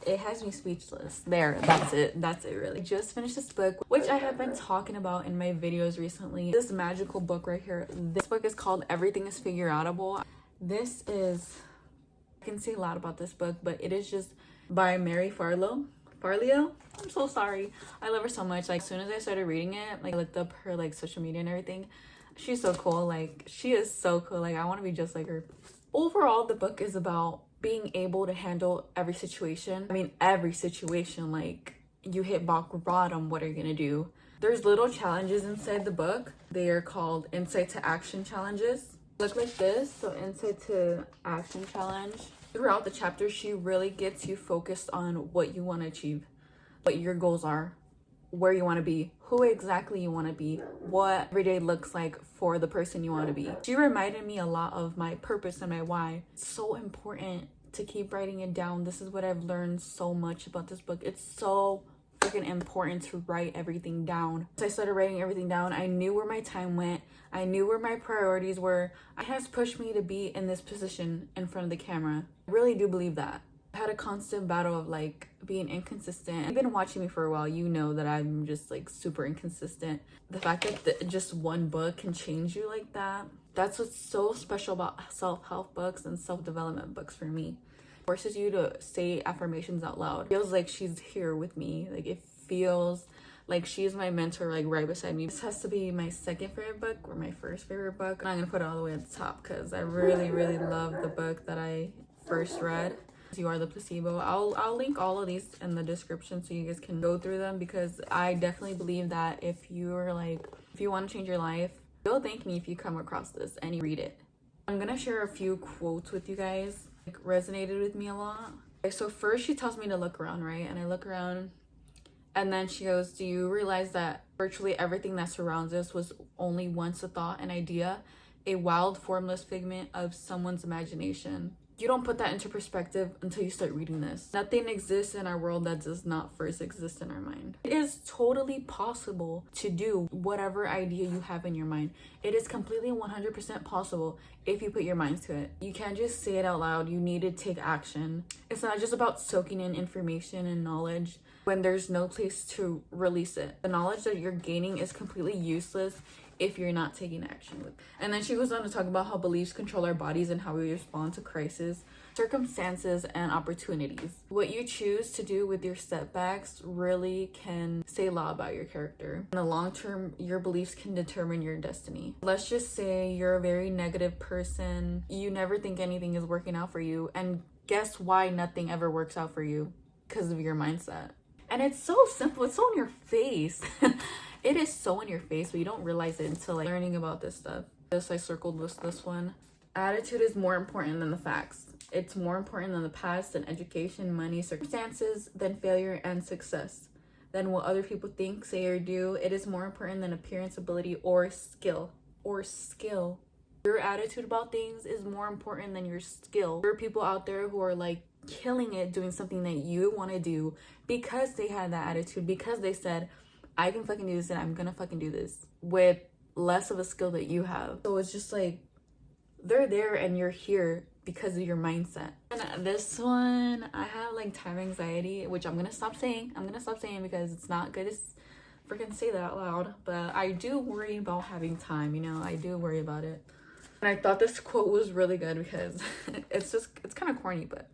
it has me speechless. There, that's it really. Just finished this book, which I have been talking about in my videos recently. This magical book right here. This book is called Everything is Figureoutable. This is, I can say a lot about this book, but it is just by Mary Farleo. I'm so sorry. I love her so much. Like, as soon as I started reading it, like, I looked up her like social media and everything. She's so cool. Like, she is so cool. Like, I want to be just like her. Overall, the book is about being able to handle every situation. I mean, every situation. Like, you hit rock bottom, what are you gonna do? There's little challenges inside the book. They are called insight to action challenges. Look like this. So insight to action challenge. Throughout the chapter, she really gets you focused on what you want to achieve, what your goals are, where you want to be, who exactly you want to be, what every day looks like for the person you want to be. She reminded me a lot of my purpose and my why. It's so important to keep writing it down. This is what I've learned so much about this book. It's so freaking important to write everything down. As I started writing everything down, I knew where my time went. I knew where my priorities were. It has pushed me to be in this position in front of the camera. I really do believe that. I had a constant battle of like being inconsistent. You've been watching me for a while, you know that I'm just like super inconsistent. The fact that just one book can change you like that, that's what's so special about self-help books and self-development books for me. It forces you to say affirmations out loud. It feels like she's here with me. Like, it feels like she's my mentor, like right beside me. This has to be my second favorite book or my first favorite book. I'm not gonna put it all the way at the top because I really love the book that I first read. You Are the Placebo. I'll link all of these in the description so you guys can go through them, because I definitely believe that if you want to change your life, you'll thank me if you come across this and you read it. I'm gonna share a few quotes with you guys. Like, resonated with me a lot. Okay, so first she tells me to look around, right? And I look around, and then she goes, do you realize that virtually everything that surrounds us was only once a thought, an idea, a wild formless figment of someone's imagination? You don't put that into perspective until you start reading this. Nothing exists in our world that does not first exist in our mind. It is totally possible to do whatever idea you have in your mind. It is completely 100% possible if you put your mind to it. You can't just say it out loud. You need to take action. It's not just about soaking in information and knowledge when there's no place to release it. The knowledge that you're gaining is completely useless if you're not taking action with. And then she goes on to talk about how beliefs control our bodies and how we respond to crisis, circumstances, and opportunities. What you choose to do with your setbacks really can say a lot about your character. In the long term, your beliefs can determine your destiny. Let's just say you're a very negative person. You never think anything is working out for you. And guess why nothing ever works out for you? Because of your mindset. And it's so simple. It's so in your face. It is so in your face, but you don't realize it until like learning about this stuff. I circled this one. Attitude is more important than the facts. It's more important than the past, than education, money, circumstances, than failure and success, than what other people think, say, or do. It is more important than appearance, ability, or skill. Your attitude about things is more important than your skill. There are people out there who are like killing it doing something that you want to do because they had that attitude, because they said, I can fucking do this and I'm gonna fucking do this, with less of a skill that you have. So it's just like, they're there and you're here because of your mindset. And this one, I have like time anxiety, which I'm gonna stop saying because it's not good to freaking say that out loud. But I do worry about having time, you know, I do worry about it. And I thought this quote was really good because it's kind of corny, but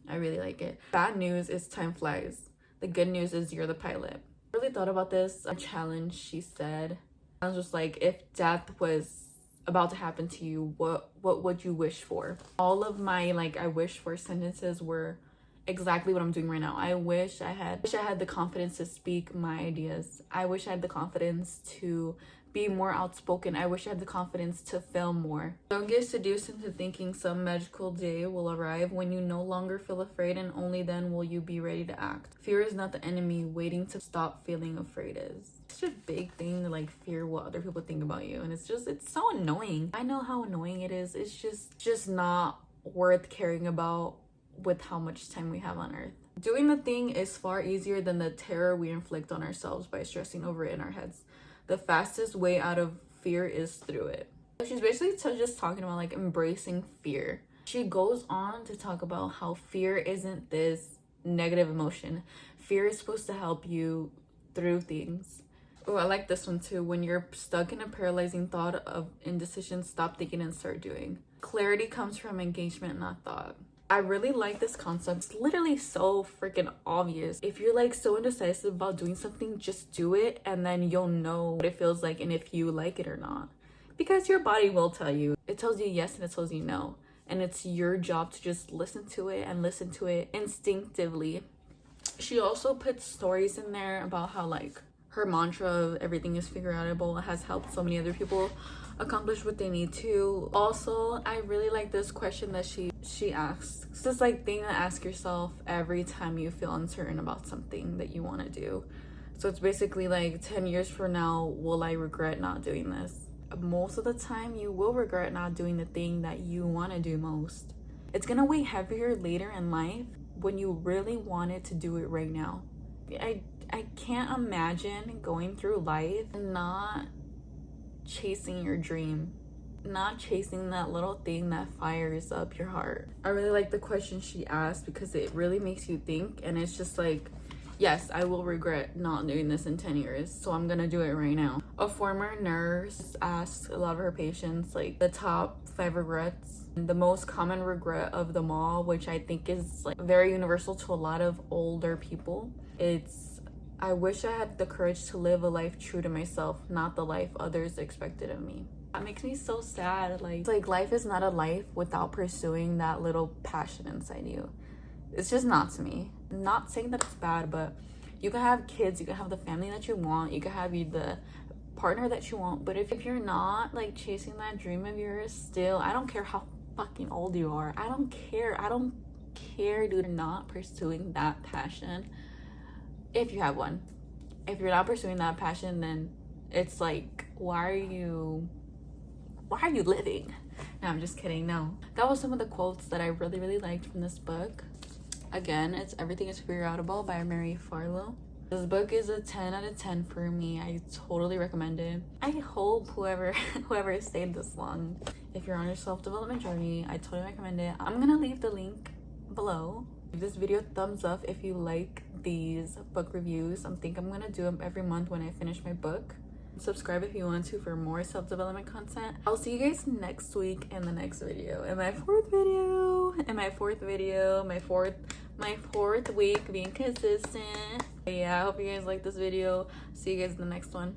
I really like it. Bad news is time flies. The good news is you're the pilot. I really thought about this. A challenge, she said. I was just like, if death was about to happen to you, what would you wish for? All of my like I wish for sentences were exactly what I'm doing right now. I wish I had the confidence to speak my ideas. I wish I had the confidence to be more outspoken. I wish I had the confidence to film more. Don't get seduced into thinking some magical day will arrive when you no longer feel afraid, and only then will you be ready to act. Fear is not the enemy. Waiting to stop feeling afraid is. It's such a big thing to like fear what other people think about you, and it's so annoying. I know how annoying it is. It's just not worth caring about with how much time we have on earth. Doing the thing is far easier than the terror we inflict on ourselves by stressing over it in our heads. The fastest way out of fear is through it. She's basically just talking about like embracing fear. She goes on to talk about how fear isn't this negative emotion. Fear is supposed to help you through things. Oh, I like this one too. When you're stuck in a paralyzing thought of indecision, stop thinking and start doing. Clarity comes from engagement, not thought. I really like this concept. It's literally so freaking obvious. If you're like so indecisive about doing something, just do it and then you'll know what it feels like and if you like it or not. Because your body will tell you. It tells you yes and it tells you no. And it's your job to just listen to it and listen to it instinctively. She also puts stories in there about how like her mantra of everything is figure outable has helped so many other people accomplish what they need to. Also, I really like this question that she asks. It's this like thing to ask yourself every time you feel uncertain about something that you want to do. So it's basically like 10 years from now, will I regret not doing this? Most of the time you will regret not doing the thing that you want to do most. It's gonna weigh heavier later in life when you really wanted to do it right now. I can't imagine going through life and not chasing your dream, not chasing that little thing that fires up your heart. I really like the question she asked because it really makes you think, and it's just like, yes, I will regret not doing this in 10 years, so I'm gonna do it right now. A former nurse asked a lot of her patients like the top 5 regrets. The most common regret of them all, which I think is like very universal to a lot of older people, it's I wish I had the courage to live a life true to myself, not the life others expected of me. That makes me so sad. Like life is not a life without pursuing that little passion inside you. It's just not to me. I'm not saying that it's bad, but you can have kids, you can have the family that you want, you can have the partner that you want, but if you're not like chasing that dream of yours still, I don't care how fucking old you are, I don't care, dude, not pursuing that passion. If you have one, if you're not pursuing that passion, then it's like, why are you living? No, I'm just kidding. No, that was some of the quotes that I really liked from this book. Again, it's Everything is Figure Outable by Mary Farlow. This book is a 10 out of 10 for me. I totally recommend it. I hope whoever stayed this long, if you're on your self-development journey, I totally recommend it. I'm gonna leave the link below. Give this video a thumbs up if you like these book reviews. I think I'm gonna do them every month when I finish my book. Subscribe if you want to for more self-development content. I'll see you guys next week in the next video, in my fourth week being consistent. But yeah, I hope you guys like this video. See you guys in the next one.